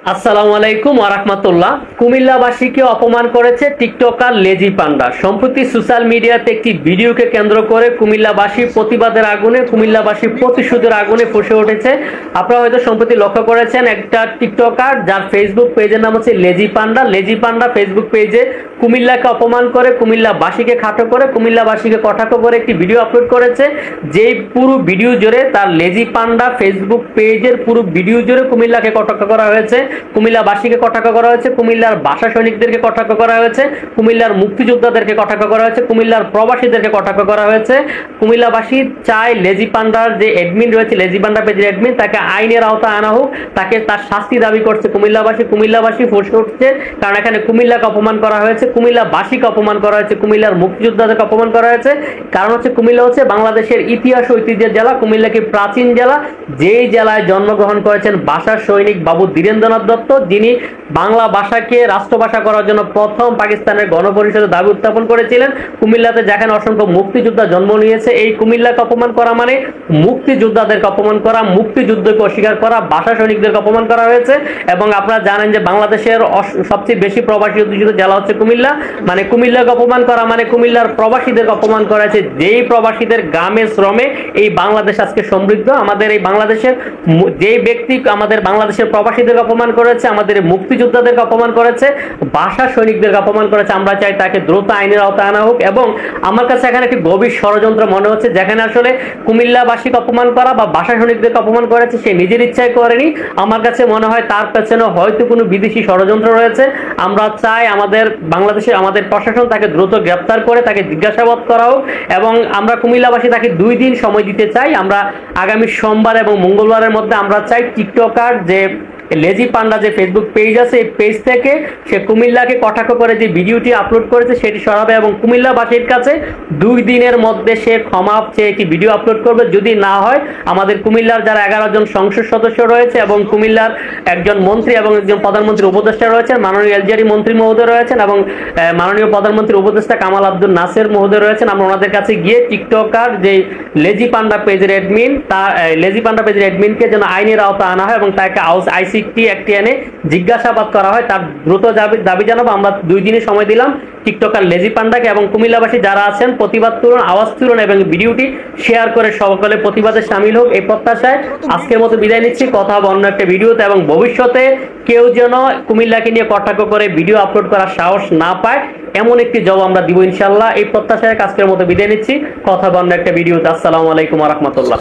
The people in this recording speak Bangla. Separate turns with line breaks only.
আসসালামু আলাইকুম ওয়া রাহমাতুল্লাহ। কুমিল্লাবাসীকে অপমান করেছে টিকটকার লেজি পান্ডা। সম্প্রতি সোশ্যাল মিডিয়াতে একটি ভিডিওকে কেন্দ্র করে কুমিল্লাবাসী প্রতিবাদের আগুনে, কুমিল্লাবাসী প্রতিশোধের আগুনে ফুঁসে উঠেছে। আপনারা হয়তো সম্প্রতি লক্ষ্য করেছেন একটা টিকটকার যার ফেসবুক পেজের নাম হচ্ছে লেজি পান্ডা। লেজি পান্ডা ফেসবুক পেজে কুমিল্লাকে অপমান করে, কুমিল্লাবাসীকে খাটো করে, কুমিল্লাবাসীকে কটাক্ষ করে একটি ভিডিও আপলোড করেছে। যেই পুরো ভিডিও জুড়ে তার লেজি পান্ডা ফেসবুক পেজের পুরো ভিডিও জুড়ে কুমিল্লাকে কটাক্ষ করা হয়েছে, কুমিল্লাবাসীকে কটাক্ষ করা হয়েছে, কুমিল্লার ভাষা সৈনিকদেরকে কটাক্ষ করা হয়েছে, কুমিল্লার মুক্তিযোদ্ধাদেরকে কটাক্ষ করা হয়েছে, কুমিল্লার প্রবাসীদেরকে কটাক্ষ করা হয়েছে। কুমিল্লাবাসী চায় লেজি পান্ডার যে অ্যাডমিন রয়েছে, লেজি পান্ডা পেজের অ্যাডমিন, তাকে আইনের আওতায় আনা হোক, তাকে তার শাস্তি দাবি করছে কুমিল্লাবাসী ফুঁসে উঠছে। কারণ এখানে কুমিল্লাকে অপমান করা হয়েছে, কুমিল্লাবাসীকে অপমান করা হয়েছে, কুমিল্লার মুক্তিযোদ্ধাদেরকে অপমান করা হয়েছে। কারণ হচ্ছে কুমিল্লা হচ্ছে বাংলাদেশের ইতিহাস ঐতিহ্যের জেলা, কুমিল্লা কি প্রাচীন জেলা, যেই জেলায় জন্মগ্রহণ করেছেন ভাষা সৈনিক বাবু ধীরেন্দ্রনাথ দত্ত, যিনি বাংলা ভাষাকে রাষ্ট্রভাষা করার জন্য প্রথম পাকিস্তানের গণপরিষদে দাবি উত্থাপন করেছিলেন। কুমিল্লাতে যেখানে অসংখ্য মুক্তিযোদ্ধা জন্ম নিয়েছে, এই কুমিল্লাকে অপমান করা মানে মুক্তিযোদ্ধাদেরকে অপমান করা, মুক্তিযুদ্ধকে অস্বীকার করা, ভাষা সৈনিকদেরকে অপমান করা হয়েছে। এবং আপনারা জানেন যে বাংলাদেশের সবচেয়ে বেশি প্রবাসী অধ্যুষিত জেলা হচ্ছে কুমিল্লা, মানে কুমিল্লাকে অপমান করা মানে কুমিল্লার প্রবাসীদেরকে অপমান করা হয়েছে। যেই প্রবাসীদের গ্রামে শ্রমে এই বাংলাদেশ আজকে সমৃদ্ধ, আমাদের এই বাংলাদেশের যেই ব্যক্তি আমাদের বাংলাদেশের প্রবাসীদেরকে অপমান করেছে, আমাদের মুক্তিযোদ্ধাদেরকে অপমান করেছে, ভাষা সৈনিকদেরকে অপমান করেছে, আমরা চাই তাকে দ্রুত আইনের আওতায় আনা হোক। এবং আমার কাছে এখানে একটি গভীর ষড়যন্ত্র মনে হচ্ছে, যেখানে আসলে কুমিল্লাবাসীকে অপমান করা বা ভাষা সৈনিকদেরকে অপমান করেছে সে নিজের ইচ্ছায় করেনি। আমার কাছে মনে হয় তার পেছনে হয়তো কোনো বিদেশি ষড়যন্ত্র রয়েছে। আমরা চাই আমাদের বাংলাদেশের আমাদের প্রশাসন তাকে দ্রুত গ্রেপ্তার করে তাকে জিজ্ঞাসাবাদ করা হোক। এবং আমরা কুমিল্লাবাসী তাকে 2 দিন সময় দিতে চাই। আমরা আগামী সোমবার এবং মঙ্গলবারের মধ্যে আমরা চাই টিকটকার যে লেজি পান্ডা যে ফেসবুক পেজ আছে, এই পেজ থেকে সে কুমিল্লাকে কটাক্ষ করে যে ভিডিওটি আপলোড করেছে সেটি সরাবে এবং কুমিল্লাবাসীর কাছে 2 দিনের মধ্যে সে ক্ষমা চেয়ে একটি ভিডিও আপলোড করবে। যদি না হয় আমাদের কুমিল্লার যারা 11 জন সংসদ সদস্য রয়েছে এবং কুমিল্লার একজন মন্ত্রী এবং একজন প্রধানমন্ত্রীর উপদেষ্টা রয়েছেন, মাননীয় এলজিআরি মন্ত্রী মহোদয় রয়েছেন এবং মাননীয় প্রধানমন্ত্রীর উপদেষ্টা কামাল আব্দুল নাসের মহোদয় রয়েছেন, আমরা ওনাদের কাছে গিয়ে টিকটকার যে লেজি পান্ডা পেজের অ্যাডমিন, তার লেজি পান্ডা পেজের অ্যাডমিনকে যেন আইনের আওতায় আনা হয় এবং তাকে আইসিটি একটি এনে জিজ্ঞাসাবাদ করা হয়, তার দ্রুত দাবি জানাবো। আমরা 2 দিনের সময় দিলাম টিকটকার লেজি পান্ডাকে। এবং কুমিল্লাবাসী যারা আছেন প্রতিবাদ তুলুন, আওয়াজ তুলুন এবং ভিডিওটি শেয়ার করে সকলে প্রতিবাদে সামিল হোক, এই প্রত্যাশায় আজকের মতো বিদায় নিচ্ছি। কথা হবে অন্য একটা ভিডিওতে এবং ভবিষ্যতে কেউ যেন কুমিল্লাকে নিয়ে কটাক্ষ করে ভিডিও আপলোড করার সাহস না পায়, এমন একটি জবাব আমরা দিব ইনশাল্লাহ। এই প্রত্যাশায় আজকের মতো বিদায় নিচ্ছি। কথা হবে অন্য একটা ভিডিওতে। আসসালামু আলাইকুম ওয়া রাহমাতুল্লাহ।